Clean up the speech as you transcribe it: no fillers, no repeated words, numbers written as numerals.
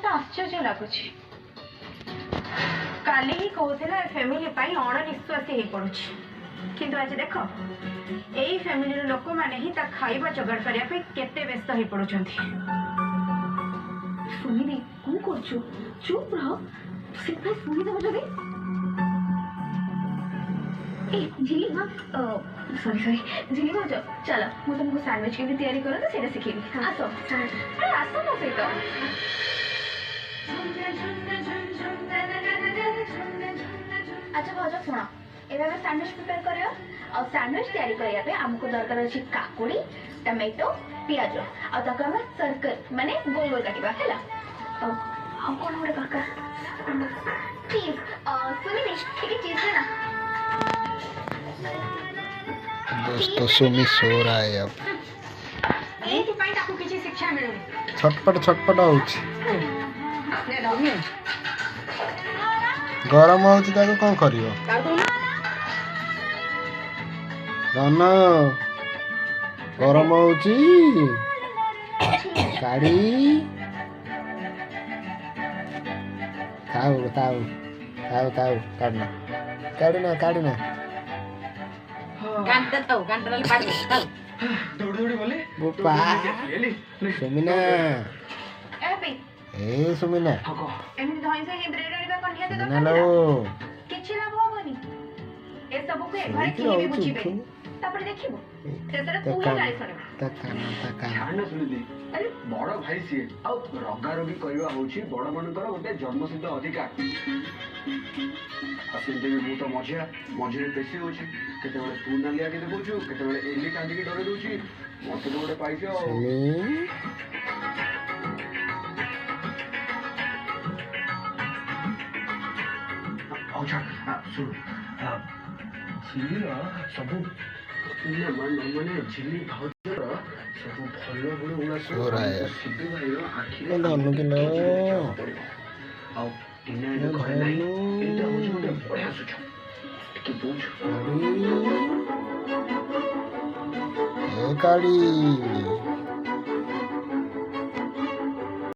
तो आश्चर्य लगुच काली ही कहूला फैमिली अणनिश्वासी हो पड़ुछ किंतु आज देख यही फैमिली लोक मैंने ही खाइबा जोगाड़ करने केते व्यस्त हो पड़ुछंती। सुनिदे कौन करछु चुप रह सिर्फ सुनी देबो जदी ए झिली हां सॉरी झिली हो जा चलो मु तुमको सैंडविच के भी तैयारी करो तो सेटा सिखेबी आसो अरे आसो मो सहित अच्छा भज शुण एबे सैंडविच प्रिपेयर करियो और सैंडविच तैयारी करिया पे हमको दरकार अछि काकुड़ी टमाटो प्याज और ताको हम सर्कल माने गोल गोल काटिबा हैला हम कोन होरे काका चीज सुनी ठीक चीज है ना दोस्तों सुमी सो रहा है अब ए कि पाई ताको किछि शिक्षा मिलुनी छटपट होउछि गरम होउछि ताको कोन करियो धन गरम होउछि काड़ी ताऊ काढना गांटले पाडी दौड़ी बोले बोपा सुमिना ए सुमिना एमि धई से हे ब्रेड आनिबा कोन हेते सुमिना लो किछि लाभ होबनी ए सब को घरे की भी बुझिबे तापर देखिबो सेसरे तू ही गाड़ी सरे ध्यान सुनि दे अरे बड़ भाई सी आ रगा रगी करबा होछि बड़ मनकर ओटे जन्मसिद्ध अधिकार असिंदे भी मु तो मझिरे पेशी होछि केते बेले तू नालिया के देखौछु केते बेले एली कांदी के डरे दोछि मते तो ओटे पाइछो अच्छा सुन झिली सब माने झिली भाउजर सब भलो गुण गुण सो रहा है सिद्धू भाई आखि धनु कि न आ दिने ने कहले नहीं एटा होछ ओटे बढ़िया सुझाव कि बुझ ए काड़ी